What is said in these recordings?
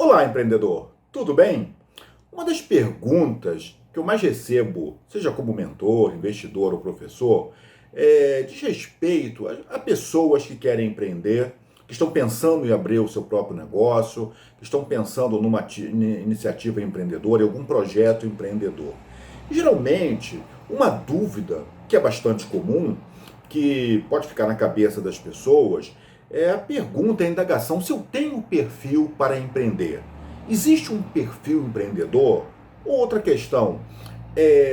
Olá, empreendedor, tudo bem? Uma das perguntas que eu mais recebo, seja como mentor, investidor ou professor, diz respeito a pessoas que querem empreender, que estão pensando em abrir o seu próprio negócio, que estão pensando numa iniciativa empreendedora, em algum projeto empreendedor. E, geralmente, uma dúvida que é bastante comum, que pode ficar na cabeça das pessoas, é a pergunta, a indagação, se eu tenho perfil para empreender. Existe um perfil empreendedor? Outra questão,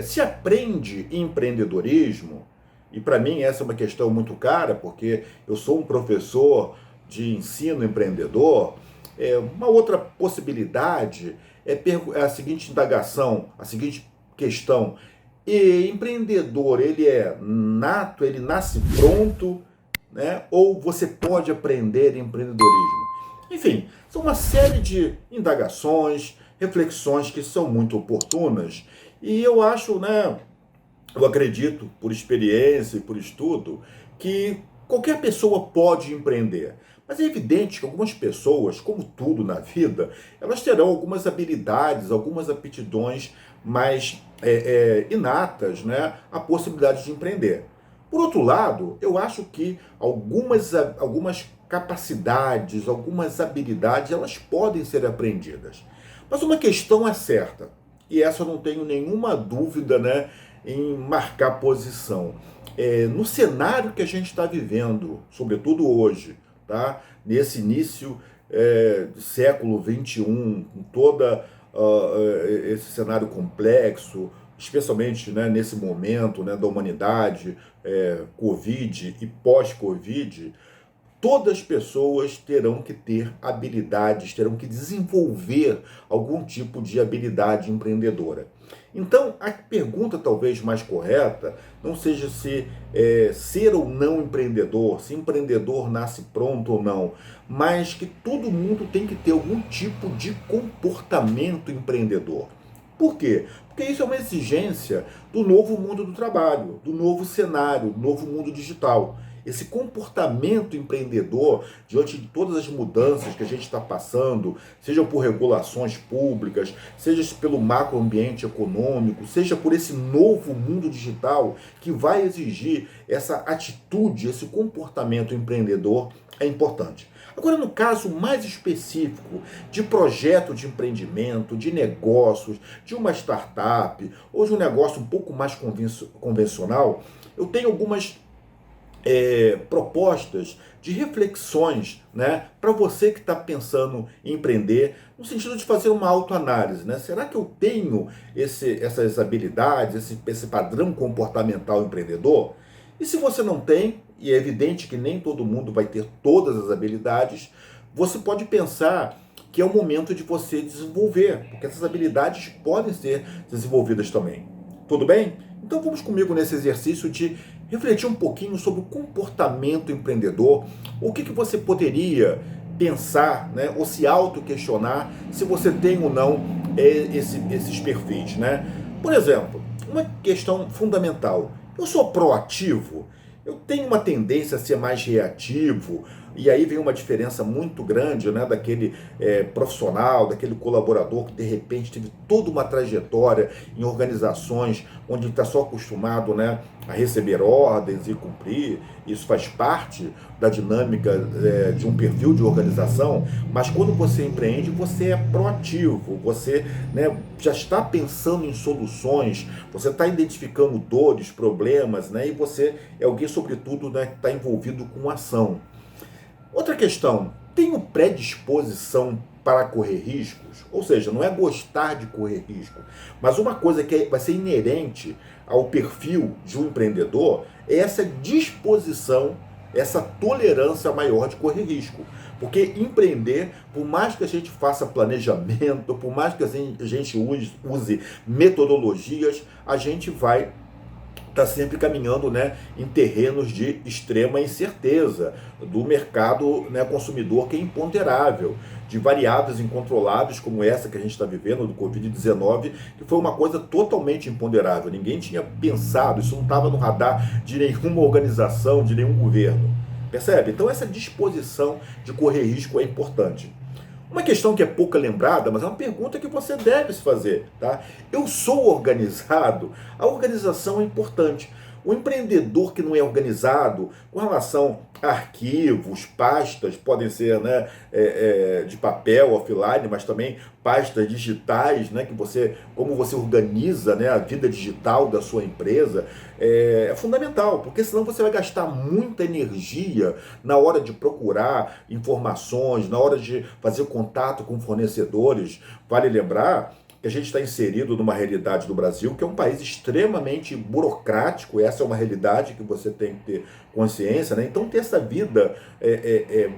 se aprende empreendedorismo? E para mim essa é uma questão muito cara, porque eu sou um professor de ensino empreendedor. Uma outra possibilidade é a seguinte indagação, a seguinte questão. E empreendedor, ele é nato, ele nasce pronto, né? Ou você pode aprender empreendedorismo? Enfim, são uma série de indagações, reflexões que são muito oportunas e eu acho, né, eu acredito, por experiência e por estudo, que qualquer pessoa pode empreender. Mas é evidente que algumas pessoas, como tudo na vida, elas terão algumas habilidades, algumas aptidões mais inatas, né, à possibilidade de empreender. Por outro lado, eu acho que algumas capacidades, algumas habilidades, elas podem ser aprendidas. Mas uma questão é certa, e essa eu não tenho nenhuma dúvida, né, em marcar posição. No cenário que a gente está vivendo, sobretudo hoje, tá? Nesse início do século XXI, com toda esse cenário complexo, especialmente, né, nesse momento, né, da humanidade, Covid e pós-Covid, todas as pessoas terão que ter habilidades, terão que desenvolver algum tipo de habilidade empreendedora. Então, a pergunta talvez mais correta não seja se ser ou não empreendedor, se empreendedor nasce pronto ou não, mas que todo mundo tem que ter algum tipo de comportamento empreendedor. Por quê? Porque isso é uma exigência do novo mundo do trabalho, do novo cenário, do novo mundo digital. Esse comportamento empreendedor diante de todas as mudanças que a gente está passando, seja por regulações públicas, seja pelo macroambiente econômico, seja por esse novo mundo digital que vai exigir essa atitude, esse comportamento empreendedor, é importante. Agora, no caso mais específico de projeto de empreendimento, de negócios, de uma startup ou de um negócio um pouco mais convencional, eu tenho algumas propostas de reflexões, né, para você que está pensando em empreender, no sentido de fazer uma autoanálise, né? Será que eu tenho essas habilidades, esse padrão comportamental empreendedor? E se você não tem, e é evidente que nem todo mundo vai ter todas as habilidades, você pode pensar que é o momento de você desenvolver, porque essas habilidades podem ser desenvolvidas também. Tudo bem? Então vamos comigo nesse exercício de refletir um pouquinho sobre o comportamento empreendedor, o que você poderia pensar, né, ou se auto-questionar se você tem ou não esses perfis, né? Por exemplo, uma questão fundamental, eu sou proativo? Eu tenho uma tendência a ser mais reativo, e aí vem uma diferença muito grande, né, daquele profissional, daquele colaborador que de repente teve toda uma trajetória em organizações onde está só acostumado, né, a receber ordens e cumprir. Isso faz parte da dinâmica de um perfil de organização, mas quando você empreende, você é proativo, você, né, já está pensando em soluções, você está identificando dores, problemas, né, e você é alguém, sobretudo, né, que está envolvido com ação. Outra questão, tenho predisposição para correr riscos? Ou seja, não é gostar de correr risco, mas uma coisa que vai ser inerente ao perfil de um empreendedor é essa disposição, essa tolerância maior de correr risco. Porque empreender, por mais que a gente faça planejamento, por mais que a gente use metodologias, a gente vai está sempre caminhando, né, em terrenos de extrema incerteza do mercado, né, consumidor, que é imponderável, de variáveis incontroláveis como essa que a gente está vivendo do Covid-19, que foi uma coisa totalmente imponderável. Ninguém tinha pensado, isso não estava no radar de nenhuma organização, de nenhum governo. Percebe? Então essa disposição de correr risco é importante. Uma questão que é pouco lembrada, mas é uma pergunta que você deve se fazer, tá? Eu sou organizado? A organização é importante. O empreendedor que não é organizado com relação a arquivos, pastas, podem ser, né, de papel, offline, mas também pastas digitais, né, que você, como você organiza, né, a vida digital da sua empresa, é fundamental, porque senão você vai gastar muita energia na hora de procurar informações, na hora de fazer contato com fornecedores. Vale lembrar que a gente está inserido numa realidade do Brasil que é um país extremamente burocrático, essa é uma realidade que você tem que ter consciência, né? Então ter essa vida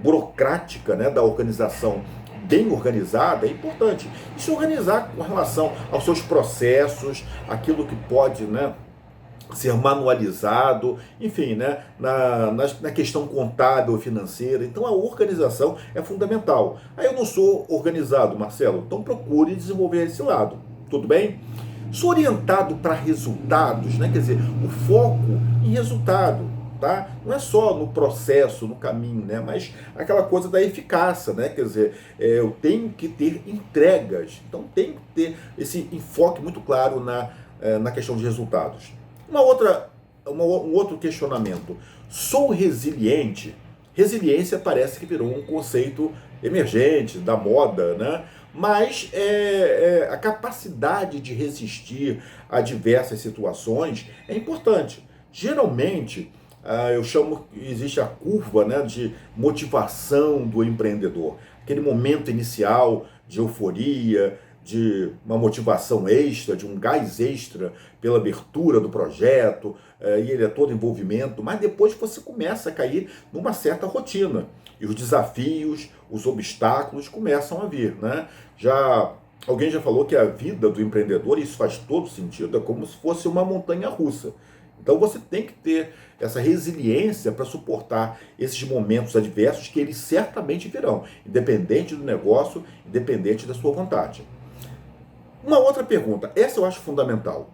burocrática, né, da organização bem organizada é importante. E se organizar com relação aos seus processos, aquilo que pode, né, ser manualizado, enfim, né, na questão contábil, financeira. Então a organização é fundamental. Aí eu não sou organizado, Marcelo, então procure desenvolver esse lado, tudo bem? Sou orientado para resultados, né? Quer dizer, o foco em resultado, tá? Não é só no processo, no caminho, né? Mas aquela coisa da eficácia, né? Quer dizer, eu tenho que ter entregas, então tem que ter esse enfoque muito claro na questão de resultados. Um outro questionamento. Sou resiliente? Resiliência parece que virou um conceito emergente, da moda, né? Mas a capacidade de resistir a diversas situações é importante. Geralmente, eu chamo, existe a curva, né, de motivação do empreendedor. Aquele momento inicial de euforia, de uma motivação extra, de um gás extra pela abertura do projeto, e ele é todo envolvimento, mas depois você começa a cair numa certa rotina. E os desafios, os obstáculos começam a vir, né? Alguém já falou que a vida do empreendedor, e isso faz todo sentido, é como se fosse uma montanha russa. Então você tem que ter essa resiliência para suportar esses momentos adversos que eles certamente virão, independente do negócio, independente da sua vontade. Uma outra pergunta, essa eu acho fundamental.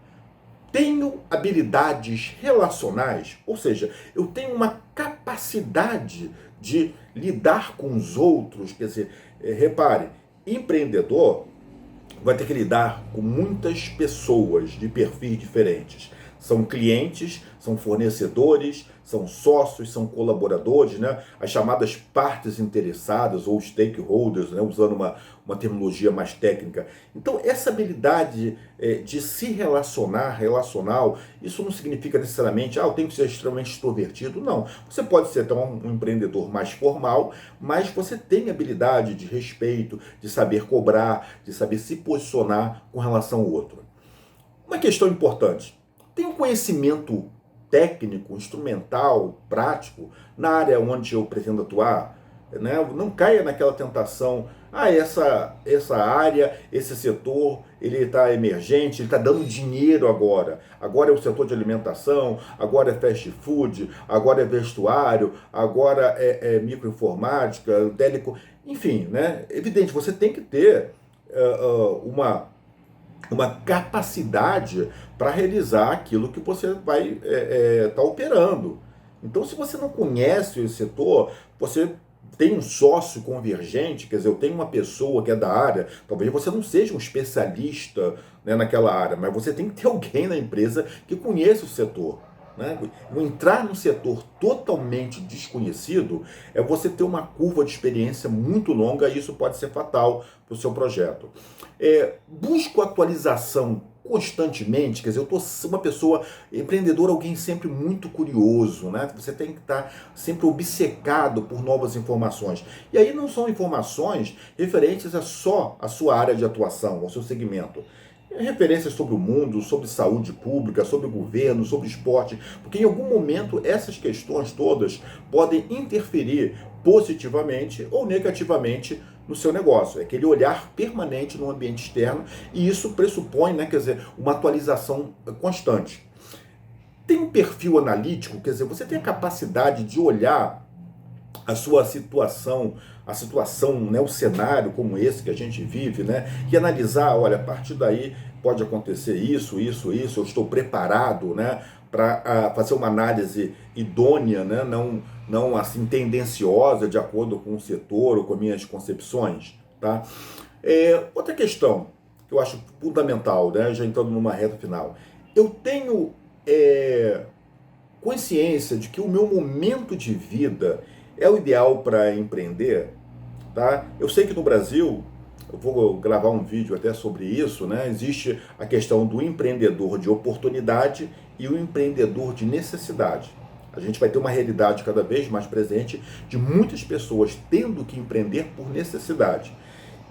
Tenho habilidades relacionais, ou seja, eu tenho uma capacidade de lidar com os outros, quer dizer, repare, empreendedor vai ter que lidar com muitas pessoas de perfis diferentes. São clientes, são fornecedores, são sócios, são colaboradores, né? As chamadas partes interessadas ou stakeholders, né? Usando uma terminologia mais técnica. Então, essa habilidade de se relacional, isso não significa necessariamente, eu tenho que ser extremamente extrovertido. Não. Você pode ser então um empreendedor mais formal, mas você tem habilidade de respeito, de saber cobrar, de saber se posicionar com relação ao outro. Uma questão importante. Tem um conhecimento técnico, instrumental, prático, na área onde eu pretendo atuar, né? Não caia naquela tentação, essa área, esse setor, ele está emergente, ele está dando dinheiro agora. Agora é o setor de alimentação, agora é fast food, agora é vestuário, agora é microinformática, técnico, enfim, né? Evidente, você tem que ter uma capacidade para realizar aquilo que você vai estar operando. Então, se você não conhece esse setor, você tem um sócio convergente, quer dizer, eu tenho uma pessoa que é da área, talvez você não seja um especialista, né, naquela área, mas você tem que ter alguém na empresa que conheça o setor. Né? Entrar num setor totalmente desconhecido é você ter uma curva de experiência muito longa e isso pode ser fatal para o seu projeto. Busco atualização constantemente, quer dizer, eu sou uma pessoa empreendedora, alguém sempre muito curioso, né? Você tem que estar sempre obcecado por novas informações. E aí não são informações referentes a só a sua área de atuação, ao seu segmento. Referências sobre o mundo, sobre saúde pública, sobre o governo, sobre esporte, porque em algum momento essas questões todas podem interferir positivamente ou negativamente no seu negócio. É aquele olhar permanente no ambiente externo e isso pressupõe, né, quer dizer, uma atualização constante. Tem um perfil analítico, quer dizer, você tem a capacidade de olhar a sua situação, né, o cenário como esse que a gente vive, né, e analisar, olha, a partir daí pode acontecer isso, eu estou preparado, né, para fazer uma análise idônea, né, não assim tendenciosa de acordo com o setor ou com minhas concepções. tá? Outra questão que eu acho fundamental, né, já entrando numa reta final, eu tenho consciência de que o meu momento de vida é o ideal para empreender, tá? Eu sei que no Brasil, eu vou gravar um vídeo até sobre isso, né? Existe a questão do empreendedor de oportunidade e o empreendedor de necessidade. A gente vai ter uma realidade cada vez mais presente de muitas pessoas tendo que empreender por necessidade.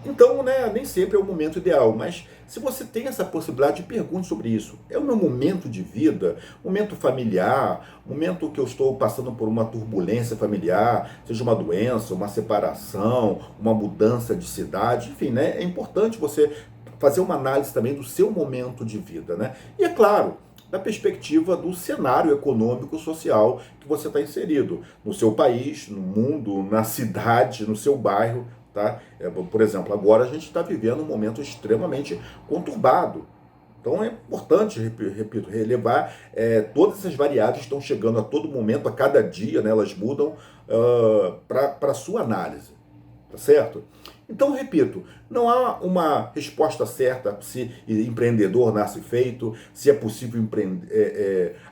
Então, né, nem sempre é o momento ideal, mas se você tem essa possibilidade, pergunte sobre isso. É o meu momento de vida, momento familiar, momento que eu estou passando por uma turbulência familiar, seja uma doença, uma separação, uma mudança de cidade, enfim, né, é importante você fazer uma análise também do seu momento de vida, né? E é claro, da perspectiva do cenário econômico social que você está inserido, no seu país, no mundo, na cidade, no seu bairro, tá? Por exemplo, agora a gente está vivendo um momento extremamente conturbado. Então é importante, repito, relevar todas essas variáveis que estão chegando a todo momento, a cada dia, né, elas mudam para a sua análise, tá certo? Então, repito, não há uma resposta certa se empreendedor nasce feito, se é possível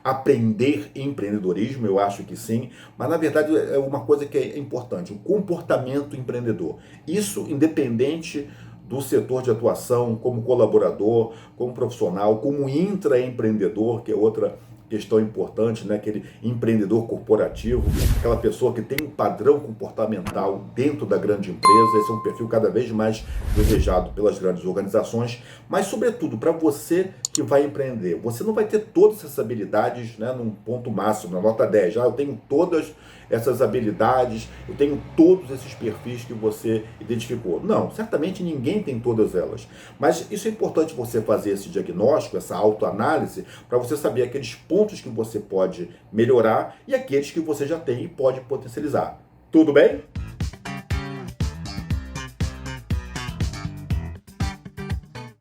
aprender empreendedorismo, eu acho que sim, mas na verdade é uma coisa que é importante, o comportamento empreendedor. Isso independente do setor de atuação, como colaborador, como profissional, como intraempreendedor, que é outra questão importante, né? Aquele empreendedor corporativo, aquela pessoa que tem um padrão comportamental dentro da grande empresa. Esse é um perfil cada vez mais desejado pelas grandes organizações, mas sobretudo para você que vai empreender, você não vai ter todas essas habilidades, né, num ponto máximo, na nota 10. Eu tenho todas essas habilidades, eu tenho todos esses perfis que você identificou. Não, certamente ninguém tem todas elas. Mas isso é importante você fazer esse diagnóstico, essa autoanálise, para você saber aqueles pontos que você pode melhorar e aqueles que você já tem e pode potencializar. Tudo bem?